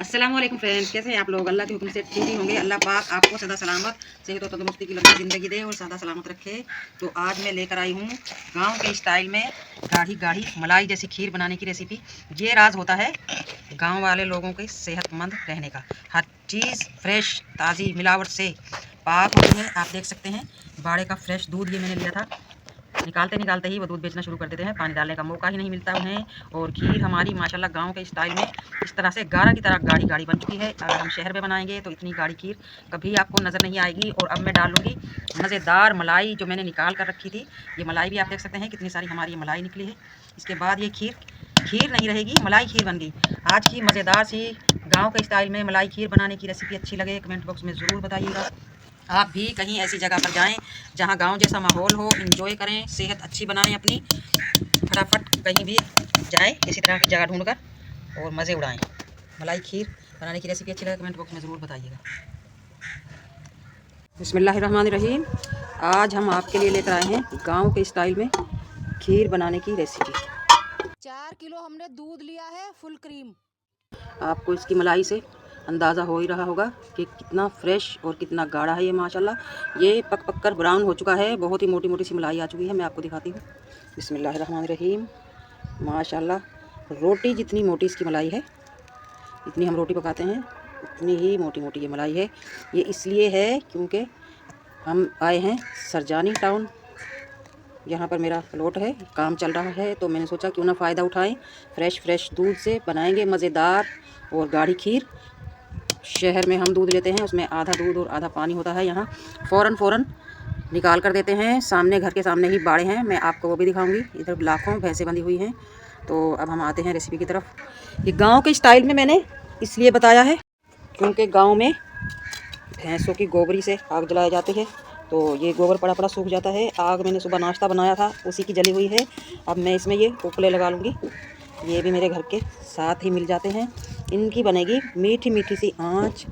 अस्सलाम वालेकुम फ्रेंड्स, कैसे हैं आप लोग। अल्लाह के हुक्म से ठीक ही होंगे। अल्लाह पाक आपको सदा सलामत सेहत और तंदुरुस्ती की लंबी ज़िंदगी दे और सदा सलामत रखे। तो आज मैं लेकर आई हूँ गांव के स्टाइल में गाढ़ी गाढ़ी मलाई जैसी खीर बनाने की रेसिपी। ये राज होता है गांव वाले लोगों के सेहतमंद रहने का। हर चीज़ फ्रेश ताज़ी मिलावट से पाक होती है। आप देख सकते हैं बाड़े का फ्रेश दूध ये मैंने लिया था। निकालते निकालते ही वो दूध बेचना शुरू कर देते हैं। पानी डालने का मौका ही नहीं मिलता उन्हें। और खीर हमारी माशाल्लाह गांव के स्टाइल में इस तरह से गाढ़ा की तरह गाढ़ी गाढ़ी बन चुकी है। अगर हम शहर में बनाएंगे तो इतनी गाढ़ी खीर कभी आपको नज़र नहीं आएगी। और अब मैं डालूंगी मज़ेदार मलाई जो मैंने निकाल कर रखी थी। ये मलाई भी आप देख सकते हैं कितनी सारी हमारी ये मलाई निकली है। इसके बाद ये खीर खीर नहीं रहेगी, मलाई खीर बन गई। आज की मज़ेदार सी गाँव के स्टाइल में मलाई खीर बनाने की रेसिपी अच्छी लगे कमेंट बॉक्स में ज़रूर बताइएगा। आप भी कहीं ऐसी जगह पर जाएं जहां गांव जैसा माहौल हो, एंजॉय करें, सेहत अच्छी बनाएं अपनी, फटाफट कहीं भी जाएं इसी तरह की जगह ढूंढकर और मज़े उड़ाएं। मलाई खीर बनाने की रेसिपी अच्छी लगे कमेंट बॉक्स में ज़रूर बताइएगा। बिस्मिल्लाहिर्रहमानिर्रहीम। आज हम आपके लिए लेकर आए हैं गाँव के स्टाइल में खीर बनाने की रेसिपी। 4 किलो हमने दूध लिया है, फुल क्रीम। आपको इसकी मलाई से अंदाज़ा हो ही रहा होगा कि कितना फ्रेश और कितना गाढ़ा है ये माशाल्लाह। ये पक पक कर ब्राउन हो चुका है। बहुत ही मोटी मोटी सी मलाई आ चुकी है। मैं आपको दिखाती हूँ। बिस्मिल्लाहिर्रहमानिर्रहीम। माशाल्लाह रोटी जितनी मोटी इसकी मलाई है, इतनी हम रोटी पकाते हैं उतनी ही मोटी मोटी ये मलाई है। ये इसलिए है क्योंकि हम आए हैं सरजानी टाउन। यहाँ पर मेरा प्लॉट है, काम चल रहा है, तो मैंने सोचा क्यों ना फ़ायदा उठाएं। फ्रेश दूध से बनाएंगे मज़ेदार और गाढ़ी खीर। शहर में हम दूध लेते हैं, उसमें आधा दूध और आधा पानी होता है। यहाँ फ़ौरन निकाल कर देते हैं। सामने घर के सामने ही बाड़े हैं, मैं आपको वो भी दिखाऊंगी। इधर लाखों भैंसें बंधी हुई हैं। तो अब हम आते हैं रेसिपी की तरफ। ये गांव के स्टाइल में मैंने इसलिए बताया है क्योंकि गांव में भैंसों की गोबरी से आग जलाए जाते हैं। तो ये गोबर पड़ा पड़ा सूख जाता है। आग मैंने सुबह नाश्ता बनाया था, उसी की जली हुई है। अब मैं इसमें ये उपले लगा लूँगी। ये भी मेरे घर के साथ ही मिल जाते हैं। इनकी बनेगी मीठी मीठी सी आँच।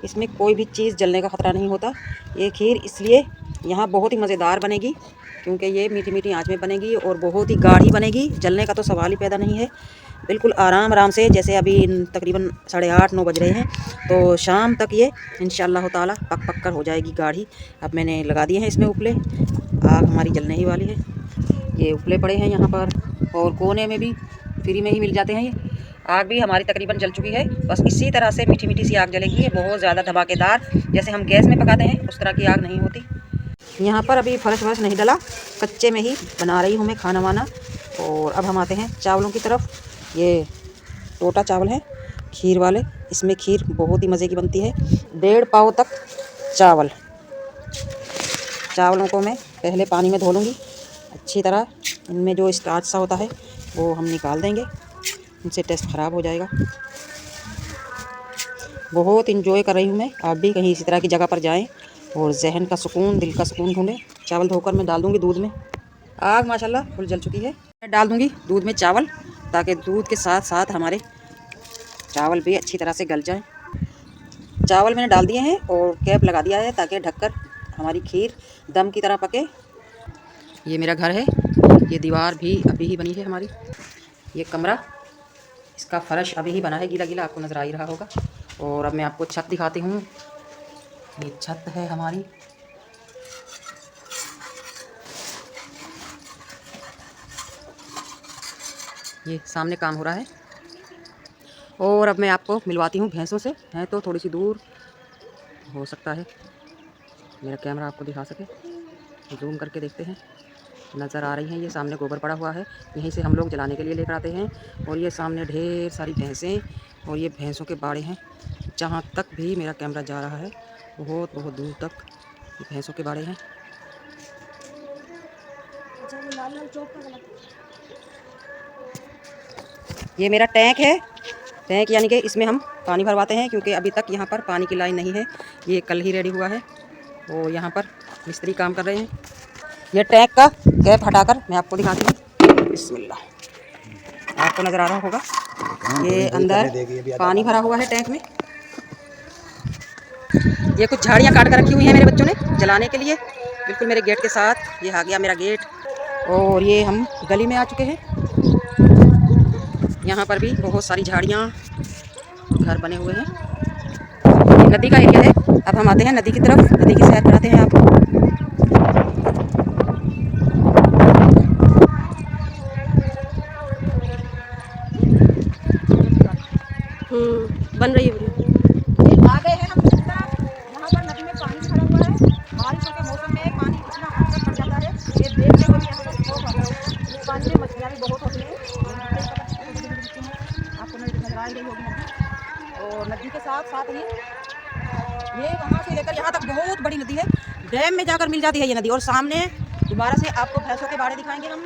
इसमें कोई भी चीज़ जलने का ख़तरा नहीं होता। ये खीर इसलिए यहाँ बहुत ही मज़ेदार बनेगी क्योंकि ये मीठी मीठी आँच में बनेगी और बहुत ही गाढ़ी बनेगी। जलने का तो सवाल ही पैदा नहीं है। बिल्कुल आराम से, जैसे अभी तकरीबन 8:30-9 बज रहे हैं, तो शाम तक ये इंशाअल्लाह ताला पक पक कर हो जाएगी गाढ़ी। अब मैंने लगा दिए हैं इसमें उपले। आग हमारी जलने ही वाली है। ये उपले पड़े हैं यहाँ पर, और कोने में भी फ्री में ही मिल जाते हैं। ये आग भी हमारी तकरीबन जल चुकी है। बस इसी तरह से मीठी मीठी सी आग जलेगी। ये बहुत ज़्यादा धमाकेदार जैसे हम गैस में पकाते हैं उस तरह की आग नहीं होती। यहाँ पर अभी फर्श वर्श नहीं डला, कच्चे में ही बना रही हूँ मैं खाना वाना। और अब हम आते हैं चावलों की तरफ। ये टोटा चावल है खीर वाले। इसमें खीर बहुत ही मज़े की बनती है। 1.5 पाव तक चावलों को मैं पहले पानी में धो लूँगी अच्छी तरह। इनमें जो स्टार्च सा होता है वो हम निकाल देंगे, इनसे टेस्ट ख़राब हो जाएगा। बहुत इंजॉय कर रही हूँ मैं। आप भी कहीं इसी तरह की जगह पर जाएं और जहन का सुकून, दिल का सुकून ढूंढें। चावल धोकर मैं डाल दूँगी दूध में। आग माशाल्लाह फुल जल चुकी है। मैं डाल दूँगी दूध में चावल, ताकि दूध के साथ साथ हमारे चावल भी अच्छी तरह से गल जाएं। चावल मैंने डाल दिए हैं और कैप लगा दिया है ताकि ढककर हमारी खीर दम की तरह पके। ये मेरा घर है। ये दीवार भी अभी ही बनी है हमारी। ये कमरा, इसका फर्श अभी ही बना है, गीला गीला आपको नज़र आ ही रहा होगा। और अब मैं आपको छत दिखाती हूँ। ये छत है हमारी। ये सामने काम हो रहा है। और अब मैं आपको मिलवाती हूँ भैंसों से। हैं तो थोड़ी सी दूर, हो सकता है मेरा कैमरा आपको दिखा सके। जूम करके देखते हैं, नज़र आ रही हैं। ये सामने गोबर पड़ा हुआ है, यहीं से हम लोग जलाने के लिए लेकर आते हैं। और ये सामने ढेर सारी भैंसें और ये भैंसों के बाड़े हैं। जहाँ तक भी मेरा कैमरा जा रहा है बहुत बहुत दूर तक ये भैंसों के बाड़े हैं। ये मेरा टैंक है। टैंक यानी कि इसमें हम पानी भरवाते हैं, क्योंकि अभी तक यहाँ पर पानी की लाइन नहीं है। ये कल ही रेडी हुआ है और यहाँ पर मिस्त्री काम कर रहे हैं। ये टैंक का कैप हटाकर मैं आपको दिखाती हूँ। बिस्मिल्लाह, आपको नज़र आ रहा होगा। ये अंदर पानी भरा हुआ है टैंक में। ये कुछ झाड़ियाँ काट कर रखी हुई हैं मेरे बच्चों ने जलाने के लिए, बिल्कुल मेरे गेट के साथ। ये आ गया मेरा गेट। और ये हम गली में आ चुके हैं। यहाँ पर भी बहुत सारी झाड़ियाँ घर बने हुए हैं। ये नदी का एरिया है। अब हम आते हैं नदी की तरफ, नदी की सैर कराते हैं आपको। बन रही है वीडियो। आ गए हैं हम नदी तरफ। यहाँ पर नदी में पानी भी भरा हुआ है। बारिशों के मौसम में पानी इतना खूबसूरत बढ़ जाता है, ये देखने को भी यहाँ पर बहुत आता है। इस पानी में मछलियाँ भी बहुत होती हैं। मेरे बच्चे भी पकड़ते हैं, छोटे-छोटे बच्चे हैं। आपको नजर आ ही रही होगी नदी। और नदी के साथ साथ ही ये वहाँ से लेकर यहाँ तक बहुत बड़ी नदी है। डैम में जाकर मिल जाती है ये नदी। और सामने दोबारा से आपको भैंसों के बाड़े दिखाएंगे हम।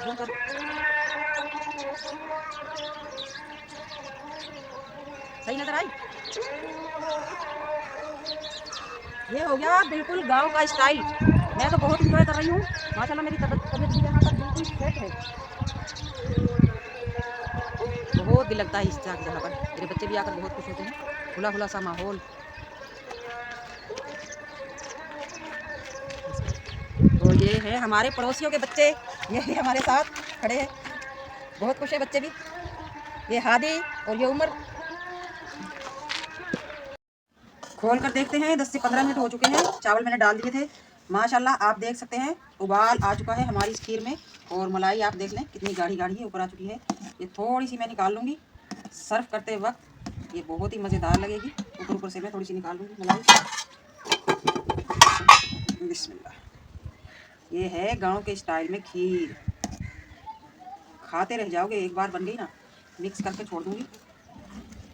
जूम कर। सही नजर आई? ये हो गया बिल्कुल गांव का स्टाइल। मैं तो बहुत इंजॉय कर रही हूँ माशाल्लाह। मेरी तबीयत भी यहाँ पर बिल्कुल सेट है। बहुत दिल लगता है इस जगह पर। मेरे बच्चे भी आकर बहुत खुश होते हैं। खुला खुला सा माहौल। तो ये है हमारे पड़ोसियों के बच्चे, ये भी हमारे साथ खड़े हैं। बहुत खुश है बच्चे भी। ये हादी और ये उमर। खोल कर देखते हैं। 10 से 15 मिनट हो चुके हैं। चावल मैंने डाल दिए थे। माशाल्लाह आप देख सकते हैं उबाल आ चुका है हमारी इस खीर में। और मलाई आप देख लें कितनी गाढ़ी गाढ़ी है, ऊपर आ चुकी है। ये थोड़ी सी मैं निकाल लूँगी सर्व करते वक्त। ये बहुत ही मज़ेदार लगेगी। ऊपर ऊपर से मैं थोड़ी सी निकाल लूँगी मलाई। बिस्मिल्लाह। ये है गांव के स्टाइल में खीर। खाते रह जाओगे। एक बार बन गई ना, मिक्स करके छोड़ दूँगी।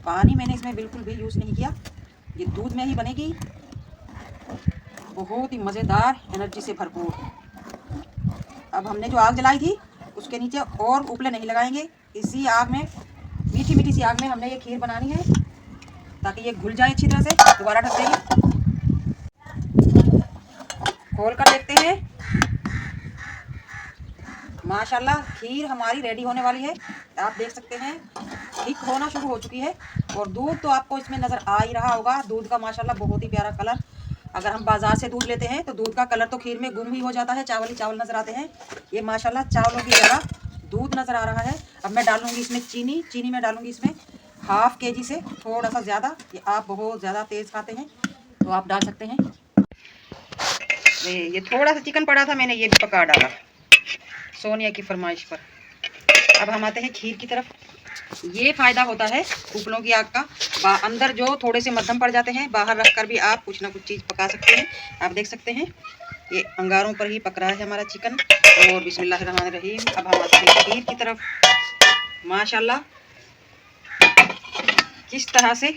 पानी मैंने इसमें बिल्कुल भी यूज़ नहीं किया। ये दूध में ही बनेगी। बहुत ही मज़ेदार, एनर्जी से भरपूर। अब हमने जो आग जलाई थी उसके नीचे और उपले नहीं लगाएंगे। इसी आग में, मीठी मीठी सी आग में हमने ये खीर बनानी है ताकि ये घुल जाए अच्छी तरह से। दोबारा ढक देंगे। खोल कर देखते हैं। माशाल्लाह खीर हमारी रेडी होने वाली है। आप देख सकते हैं थिक होना शुरू हो चुकी है। और दूध तो आपको इसमें नज़र आ ही रहा होगा। दूध का माशाल्लाह बहुत ही प्यारा कलर। अगर हम बाजार से दूध लेते हैं तो दूध का कलर तो खीर में गुम ही हो जाता है, चावल ही चावल नज़र आते हैं। ये माशाल्लाह चावलों की जगह दूध नज़र आ रहा है। अब मैं डालूंगी इसमें चीनी। चीनी मैं डालूंगी इसमें ½ kg से थोड़ा सा ज़्यादा। ये आप बहुत ज़्यादा तेज़ खाते हैं तो आप डाल सकते हैं। ये थोड़ा सा चिकन पड़ा था, मैंने ये भी पका डाला सोनिया की फरमाइश पर। अब हम आते हैं खीर की तरफ। ये फ़ायदा होता है उपलों की आग का। अंदर जो थोड़े से मध्यम पड़ जाते हैं, बाहर रख कर भी आप कुछ ना कुछ चीज़ पका सकते हैं। आप देख सकते हैं ये अंगारों पर ही पक रहा है हमारा चिकन। और बिस्मिल्लाहिर्रहमानिर्रहीम। अब हम आते हैं खीर की तरफ। माशाल्लाह किस तरह से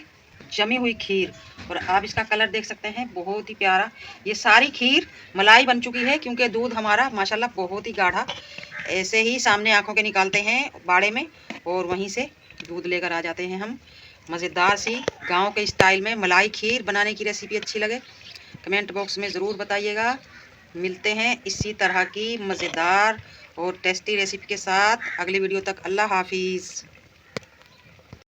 जमी हुई खीर। और आप इसका कलर देख सकते हैं बहुत ही प्यारा। ये सारी खीर मलाई बन चुकी है क्योंकि दूध हमारा माशाल्लाह बहुत ही गाढ़ा। ऐसे ही सामने आंखों के निकालते हैं बाड़े में और वहीं से दूध लेकर आ जाते हैं हम। मज़ेदार सी गांव के स्टाइल में मलाई खीर बनाने की रेसिपी अच्छी लगे कमेंट बॉक्स में ज़रूर बताइएगा। मिलते हैं इसी तरह की मज़ेदार और टेस्टी रेसिपी के साथ अगली वीडियो तक। अल्लाह हाफिज़।